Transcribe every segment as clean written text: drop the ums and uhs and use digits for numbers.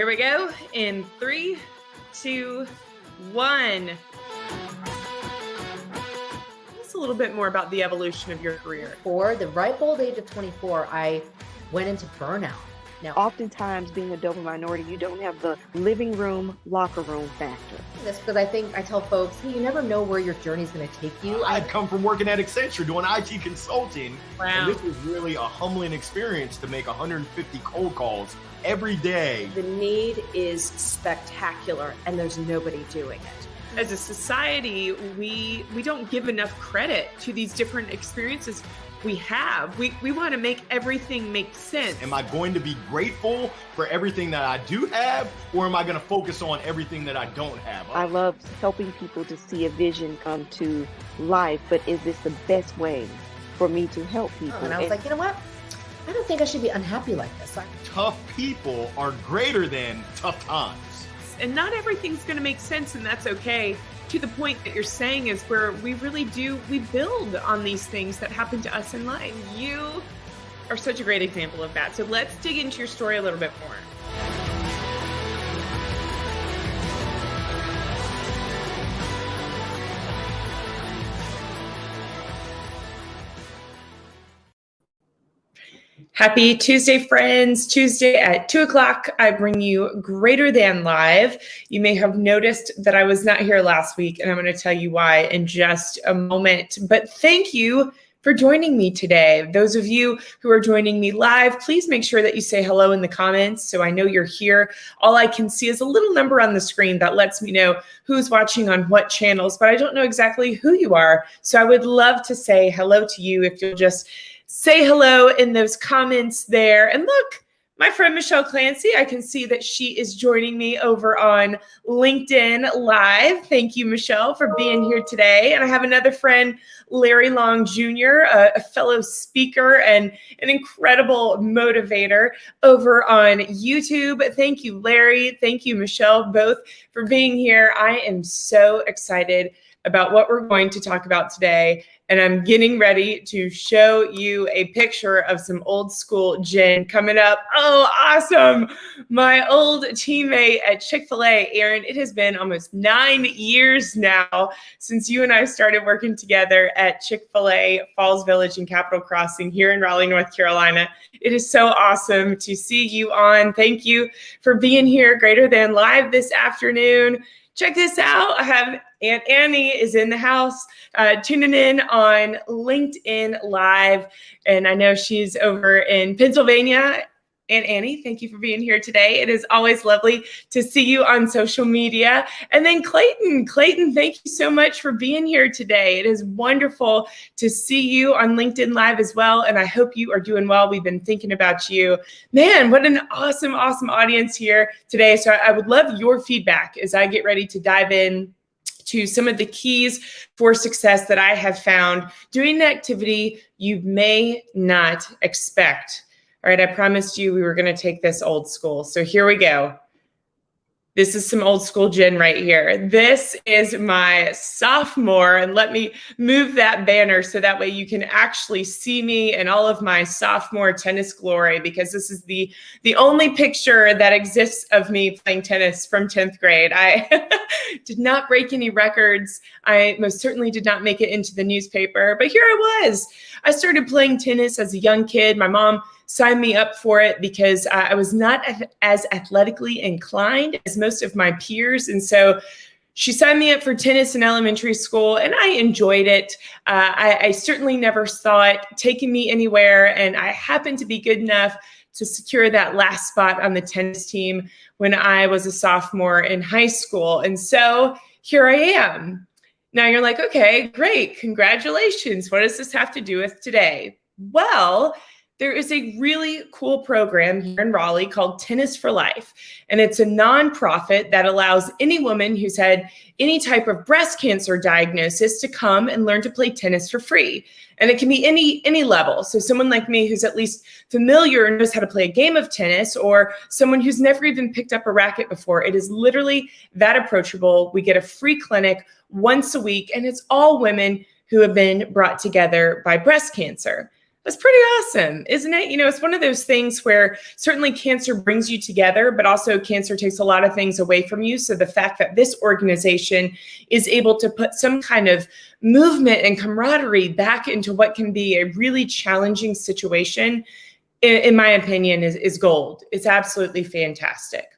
here we go. In 3, 2, 1. Just a little bit more about the evolution of your career. For the ripe old age of 24, I went into burnout. Now, oftentimes being a double minority, you don't have the living room, locker room factor. This because I tell folks, hey, you never know where your journey's going to take you. I'd come from working at Accenture doing IT consulting. Wow. And this was really a humbling experience to make 150 cold calls every day. The need is spectacular and there's nobody doing it. As a society, we don't give enough credit to these different experiences we have. We want to make everything make sense. Am I going to be grateful for everything that I do have, or am I going to focus on everything that I don't have? I love helping people to see a vision come to life, but is this the best way for me to help people? And I was like, you know what? I don't think I should be unhappy like this. Tough people are greater than tough times. And not everything's going to make sense, and that's okay. To the point that you're saying is where we really we build on these things that happen to us in life. You are such a great example of that. So let's dig into your story a little bit more. Happy Tuesday, friends. Tuesday at 2 o'clock, I bring you Greater Than Live. You may have noticed that I was not here last week, and I'm going to tell you why in just a moment. But thank you for joining me today. Those of you who are joining me live, please make sure that you say hello in the comments so I know you're here. All I can see is a little number on the screen that lets me know who's watching on what channels, but I don't know exactly who you are. So I would love to say hello to you if you'll just say hello in those comments there. And look, my friend Michelle Clancy, I can see that she is joining me over on LinkedIn Live. Thank you, Michelle, for being here today. And I have another friend, Larry Long Jr., a fellow speaker and an incredible motivator over on YouTube. Thank you, Larry. Thank you, Michelle, both for being here. I am so excited about what we're going to talk about today. And I'm getting ready to show you a picture of some old school Jen coming up. Oh, awesome. My old teammate at Chick-fil-A, Aaron, it has been almost 9 years now since you and I started working together at Chick-fil-A Falls Village and Capitol Crossing here in Raleigh, North Carolina. It is so awesome to see you on. Thank you for being here, Greater Than Live this afternoon. Check this out. I have Aunt Annie is in the house tuning in on LinkedIn Live. And I know she's over in Pennsylvania. Aunt Annie, thank you for being here today. It is always lovely to see you on social media. And then Clayton, thank you so much for being here today. It is wonderful to see you on LinkedIn Live as well. And I hope you are doing well. We've been thinking about you. Man, what an awesome audience here today. So I would love your feedback as I get ready to dive in to some of the keys for success that I have found doing an activity you may not expect. All right, I promised you we were going to take this old school. So here we go. This is some old school Jen right here. This is my sophomore, and let me move that banner so that way you can actually see me in all of my sophomore tennis glory, because this is the only picture that exists of me playing tennis from 10th grade. I did not break any records. I most certainly did not make it into the newspaper, but here I was. I started playing tennis as a young kid. My mom signed me up for it because I was not as athletically inclined as most of my peers. And so she signed me up for tennis in elementary school, and I enjoyed it. I certainly never saw it taking me anywhere, and I happened to be good enough to secure that last spot on the tennis team when I was a sophomore in high school. And so here I am. Now you're like, okay, great. Congratulations. What does this have to do with today? Well, there is a really cool program here in Raleigh called Tennis for Life. And it's a nonprofit that allows any woman who's had any type of breast cancer diagnosis to come and learn to play tennis for free. And it can be any level. So someone like me who's at least familiar and knows how to play a game of tennis, or someone who's never even picked up a racket before. It is literally that approachable. We get a free clinic once a week, and it's all women who have been brought together by breast cancer. That's pretty awesome, isn't it? It's one of those things where certainly cancer brings you together, but also cancer takes a lot of things away from you. So the fact that this organization is able to put some kind of movement and camaraderie back into what can be a really challenging situation, in my opinion, is gold. It's absolutely fantastic.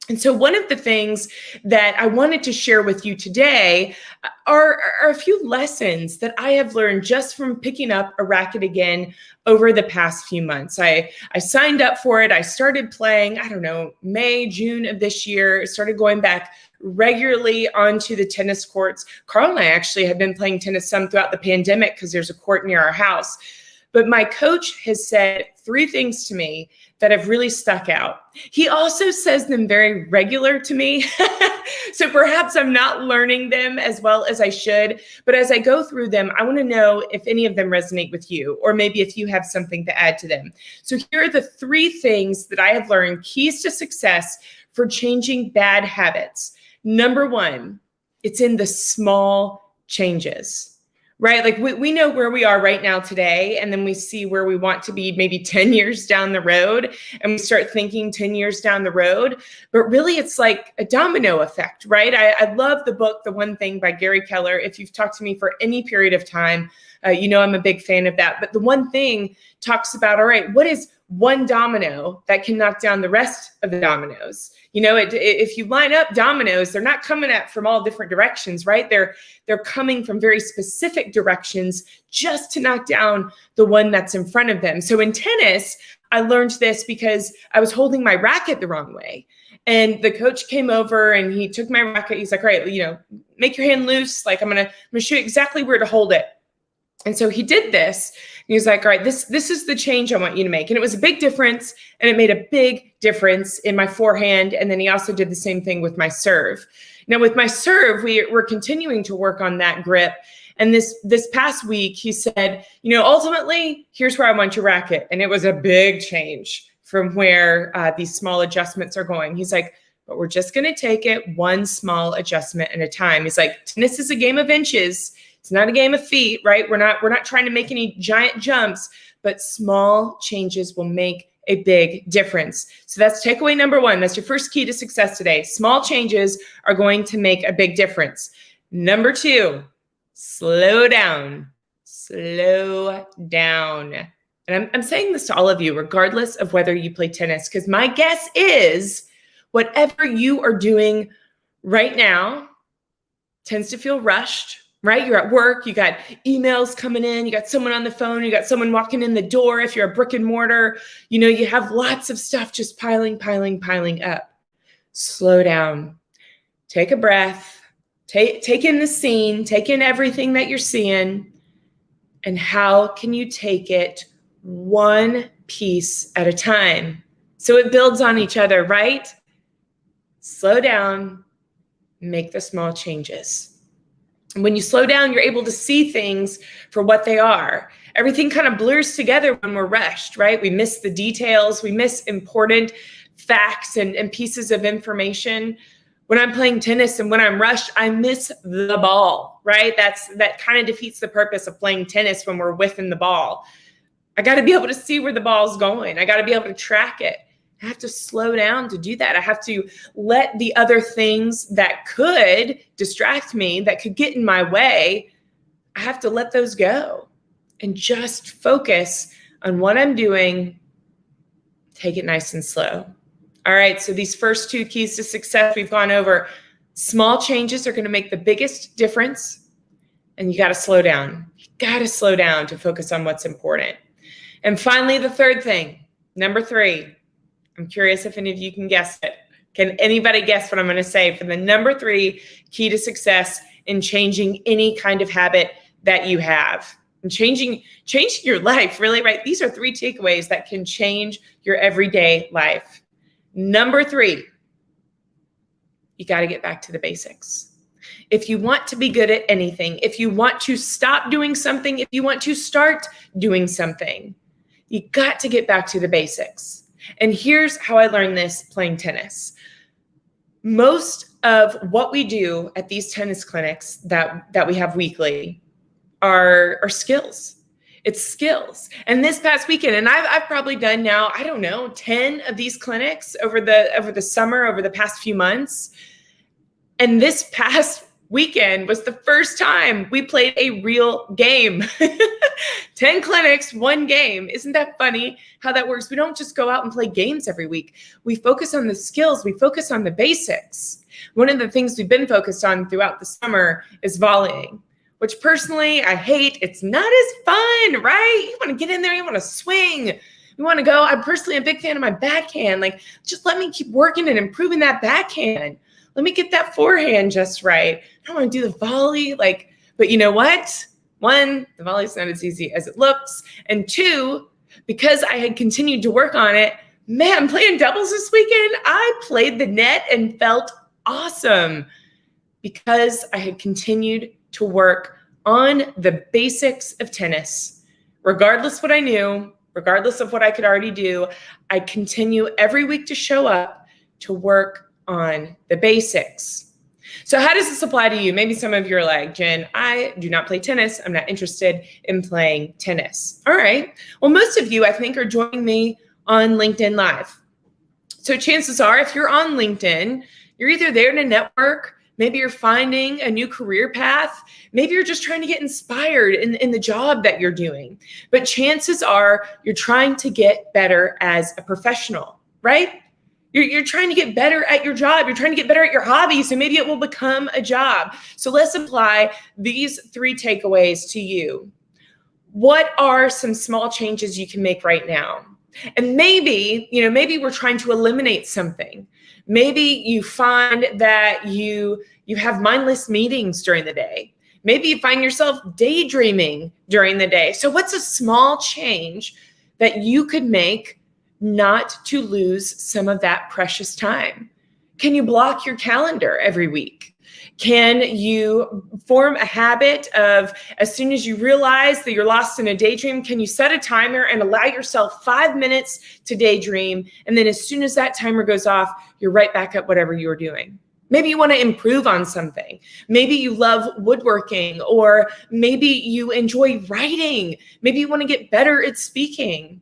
And so one of the things that I wanted to share with you today are a few lessons that I have learned just from picking up a racket again over the past few months. I signed up for it. I started playing, May, June of this year, started going back regularly onto the tennis courts. Carl and I actually have been playing tennis some throughout the pandemic because there's a court near our house. But my coach has said 3 things to me that have really stuck out. He also says them very regular to me. So perhaps I'm not learning them as well as I should. But as I go through them, I want to know if any of them resonate with you, or maybe if you have something to add to them. So here are the 3 things that I have learned, keys to success for changing bad habits. Number 1, it's in the small changes. Right? Like we know where we are right now today, and then we see where we want to be maybe 10 years down the road, and we start thinking 10 years down the road. But really, it's like a domino effect, right? I love the book, The One Thing by Gary Keller. If you've talked to me for any period of time, I'm a big fan of that. But The One Thing talks about, all right, what is one domino that can knock down the rest of the dominoes? If you line up dominoes, they're not coming at from all different directions, right? They're coming from very specific directions just to knock down the one that's in front of them. So in tennis, I learned this because I was holding my racket the wrong way. And the coach came over and he took my racket. He's like, all right, make your hand loose. Like I'm gonna show you exactly where to hold it. And so he did this. And he was like, all right, this is the change I want you to make. And it was a big difference. And it made a big difference in my forehand. And then he also did the same thing with my serve. Now with my serve, we're continuing to work on that grip. And this past week, he said, ultimately, here's where I want your racket. And it was a big change from where these small adjustments are going. He's like, but we're just going to take it one small adjustment at a time. He's like, tennis is a game of inches. It's not a game of feet, right? We're not trying to make any giant jumps, but small changes will make a big difference. So that's takeaway number 1. That's your first key to success today. Small changes are going to make a big difference. Number 2, slow down. Slow down. And I'm saying this to all of you, regardless of whether you play tennis, because my guess is whatever you are doing right now tends to feel rushed. Right? You're at work, you got emails coming in, you got someone on the phone, you got someone walking in the door. If you're a brick and mortar, you have lots of stuff just piling up. Slow down. Take a breath. Take in the scene. Take in everything that you're seeing. And how can you take it one piece at a time? So it builds on each other, right? Slow down. Make the small changes. When you slow down, you're able to see things for what they are. Everything kind of blurs together when we're rushed, right? We miss the details. We miss important facts and pieces of information. When I'm playing tennis and when I'm rushed, I miss the ball, right? That kind of defeats the purpose of playing tennis when we're whiffing the ball. I got to be able to see where the ball's going. I got to be able to track it. I have to slow down to do that. I have to let the other things that could distract me, that could get in my way, I have to let those go and just focus on what I'm doing. Take it nice and slow. All right, so these first 2 keys to success we've gone over. Small changes are going to make the biggest difference, and you got to slow down. You got to slow down to focus on what's important. And finally, the 3rd thing, number 3. I'm curious if any of you can guess it. Can anybody guess what I'm going to say for the number 3 key to success in changing any kind of habit that you have? And changing your life, really, right? These are 3 takeaways that can change your everyday life. Number 3, you got to get back to the basics. If you want to be good at anything, if you want to stop doing something, if you want to start doing something, you got to get back to the basics. And here's how I learned this playing tennis. Most of what we do at these tennis clinics that we have weekly are skills. It's skills. And this past weekend, and I've probably done now, I don't know, 10 of these clinics over the summer, over the past few months. And this past weekend was the first time we played a real game. 10 clinics, 1 game. Isn't that funny how that works? We don't just go out and play games every week. We focus on the skills. We focus on the basics. One of the things we've been focused on throughout the summer is volleying, which personally I hate. It's not as fun, right? You want to get in there, you want to swing. You want to go. I'm personally a big fan of my backhand. Like, just let me keep working and improving that backhand. Let me get that forehand just right. I don't want to do the volley. But you know what? 1, the volley's not as easy as it looks. And 2, because I had continued to work on it, man, playing doubles this weekend, I played the net and felt awesome because I had continued to work on the basics of tennis. Regardless what I knew, regardless of what I could already do, I continue every week to show up to work on the basics. So how does this apply to you? Maybe some of you are like, Jen, I do not play tennis. I'm not interested in playing tennis. All right. Well, most of you, I think, are joining me on LinkedIn Live. So chances are, if you're on LinkedIn, you're either there to network, maybe you're finding a new career path, maybe you're just trying to get inspired in the job that you're doing. But chances are you're trying to get better as a professional, right? You're trying to get better at your job. You're trying to get better at your hobby, so maybe it will become a job. So let's apply these 3 takeaways to you. What are some small changes you can make right now? And maybe we're trying to eliminate something. Maybe you find that you have mindless meetings during the day. Maybe you find yourself daydreaming during the day. So what's a small change that you could make not to lose some of that precious time? Can you block your calendar every week? Can you form a habit of, as soon as you realize that you're lost in a daydream, can you set a timer and allow yourself 5 minutes to daydream? And then as soon as that timer goes off, you're right back at whatever you were doing. Maybe you want to improve on something. Maybe you love woodworking, or maybe you enjoy writing. Maybe you want to get better at speaking.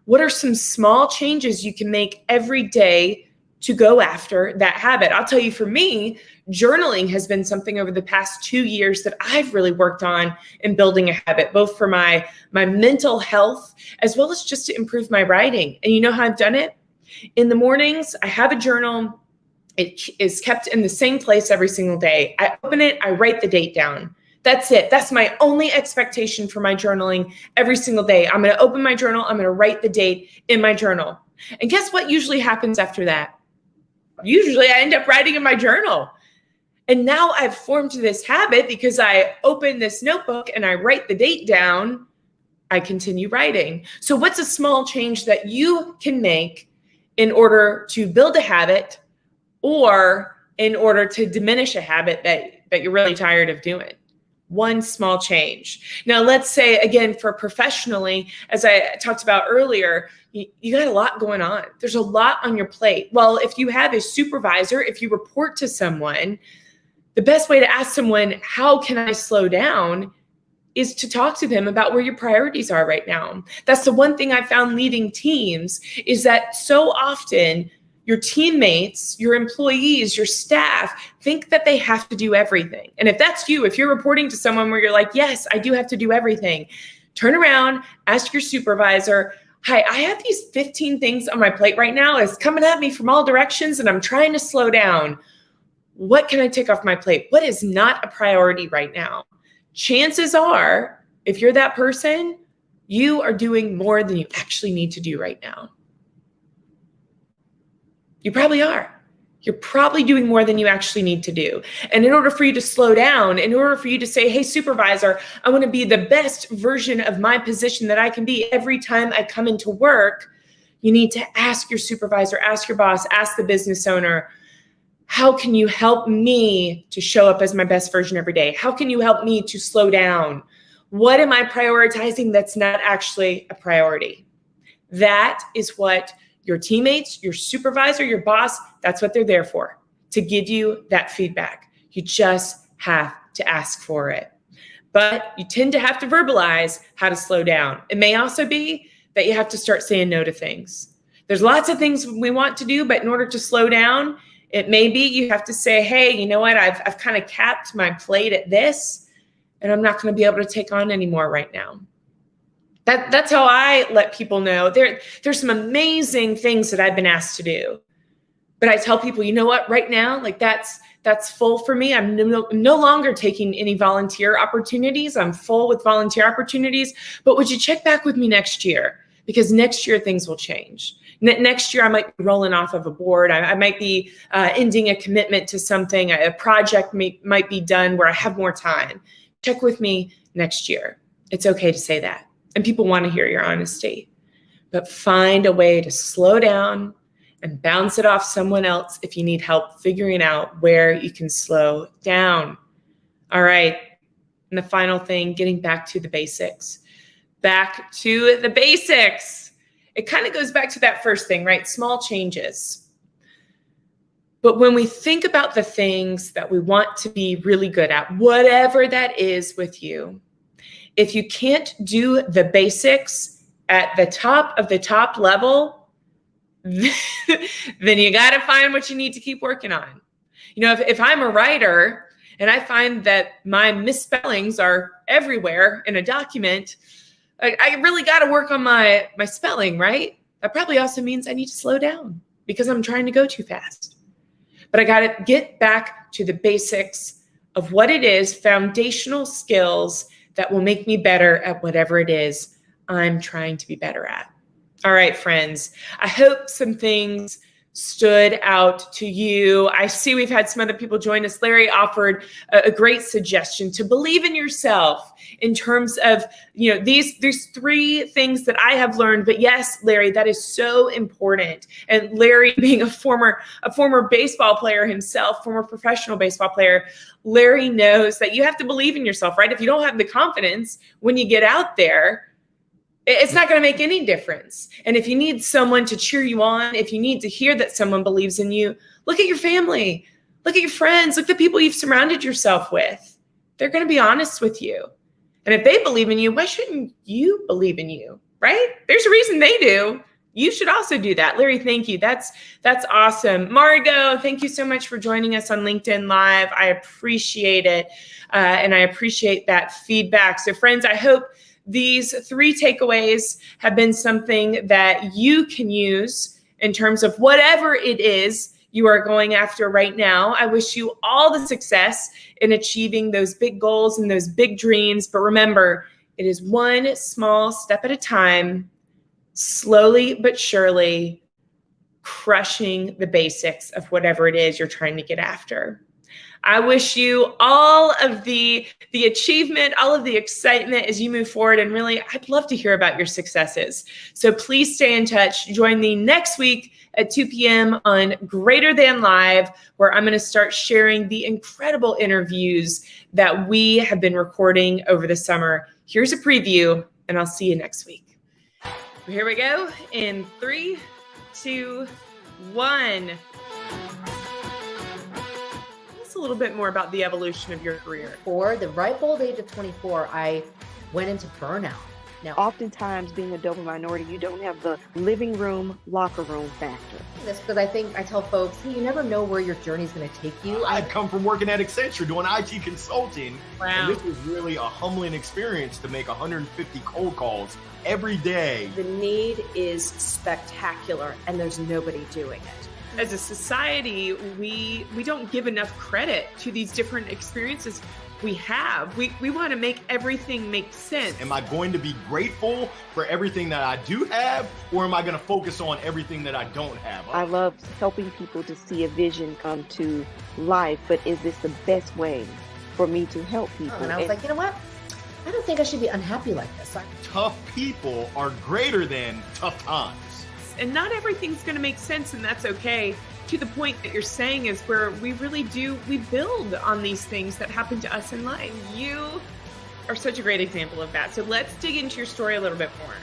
What are some small changes you can make every day to go after that habit? I'll tell you, for me, journaling has been something over the past 2 years that I've really worked on in building a habit, both for my mental health as well as just to improve my writing. And you know how I've done it? In the mornings, I have a journal. It is kept in the same place every single day. I open it, I write the date down. That's it. That's my only expectation for my journaling every single day. I'm going to open my journal. I'm going to write the date in my journal. And guess what usually happens after that? Usually I end up writing in my journal. And now I've formed this habit because I open this notebook and I write the date down. I continue writing. So what's a small change that you can make in order to build a habit, or in order to diminish a habit that you're really tired of doing? One small change. Now, let's say, again, for professionally, as I talked about earlier, you got a lot going on. There's a lot on your plate. Well, if you have a supervisor, if you report to someone, the best way to ask someone, how can I slow down, is to talk to them about where your priorities are right now. That's the one thing I found leading teams, is that so often your teammates, your employees, your staff think that they have to do everything. And if that's you, if you're reporting to someone where you're like, yes, I do have to do everything, turn around, ask your supervisor, hi, I have these 15 things on my plate right now. It's coming at me from all directions and I'm trying to slow down. What can I take off my plate? What is not a priority right now? Chances are, if you're that person, you are doing more than you actually need to do right now. You probably are. You're probably doing more than you actually need to do. And in order for you to slow down, in order for you to say, hey, supervisor, I want to be the best version of my position that I can be every time I come into work, you need to ask your supervisor, ask your boss, ask the business owner, how can you help me to show up as my best version every day? How can you help me to slow down? What am I prioritizing that's not actually a priority? That is what your teammates, your supervisor, your boss, that's what they're there for, to give you that feedback. You just have to ask for it. but you tend to have to verbalize how to slow down. It may also be that you have to start saying no to things. There's lots of things we want to do, but in order to slow down, it may be you have to say, hey, you know what? I've kind of capped my plate at this, and I'm not going to be able to take on anymore right now. That's how I let people know. There's some amazing things that I've been asked to do, but I tell people, you know what? Right now, like that's full for me. I'm no longer taking any volunteer opportunities. I'm full with volunteer opportunities, but would you check back with me next year? Because next year things will change. Next year I might be rolling off of a board. I might be ending a commitment to something. A project might be done where I have more time. Check with me next year. It's okay to say that. And people want to hear your honesty. But find a way to slow down and bounce it off someone else if you need help figuring out where you can slow down. All right. And the final thing, getting back to the basics. Back to the basics. It kind of goes back to that first thing, right? Small changes. But when we think about the things that we want to be really good at, whatever that is with you, if you can't do the basics at the top of the top level, then you got to find what you need to keep working on. You know, if I'm a writer and I find that my misspellings are everywhere in a document, I really got to work on my spelling, right? That probably also means I need to slow down because I'm trying to go too fast. But I got to get back to the basics of what it is, foundational skills that will make me better at whatever it is I'm trying to be better at. All right, friends, I hope some things stood out to you. I see we've had some other people join us. Larry offered a great suggestion to believe in yourself in terms of, you know, these three things that I have learned. But yes, Larry, that is so important. And Larry, being a former baseball player himself, former professional baseball player, Larry knows that you have to believe in yourself, right? If you don't have the confidence when you get out there, it's not going to make any difference. And if you need someone to cheer you on, if you need to hear that someone believes in you, look at your family, look at your friends, look at the people you've surrounded yourself with. They're going to be honest with you. And if they believe in you, why shouldn't you believe in you, right? There's a reason they do. You should also do that. Larry, thank you. That's awesome. Margot, thank you so much for joining us on LinkedIn Live. I appreciate it. And I appreciate that feedback. So friends, I hope these three takeaways have been something that you can use in terms of whatever it is you are going after right now. I wish you all the success in achieving those big goals and those big dreams. But remember, it is one small step at a time, slowly but surely crushing the basics of whatever it is you're trying to get after. I wish you all of the achievement, all of the excitement as you move forward. And really, I'd love to hear about your successes. So please stay in touch. Join me next week at 2 p.m. on Greater Than Live, where I'm going to start sharing the incredible interviews that we have been recording over the summer. Here's a preview, and I'll see you next week. Here we go in 3, 2, 1. A little bit more about the evolution of your career. For the ripe old age of 24, I went into burnout. Now, Oftentimes, being a double minority, you don't have the living room, locker room factor. this because I tell folks, hey, you never know where your journey's going to take you. I'd come from working at Accenture doing IT consulting. Wow. And this was really a humbling experience to make 150 cold calls every day. The need is spectacular, and there's nobody doing it. As a society, we don't give enough credit to these different experiences we have. We want to make everything make sense. Am I going to be grateful for everything that I do have, or am I going to focus on everything that I don't have? I love helping people to see a vision come to life, but is this the best way for me to help people? And I was like, you know what? I don't think I should be unhappy like this. Tough people are greater than tough times. And not everything's going to make sense, and that's okay. To the point that you're saying is where we really do, we build on these things that happen to us in life. You are such a great example of that. So let's dig into your story a little bit more.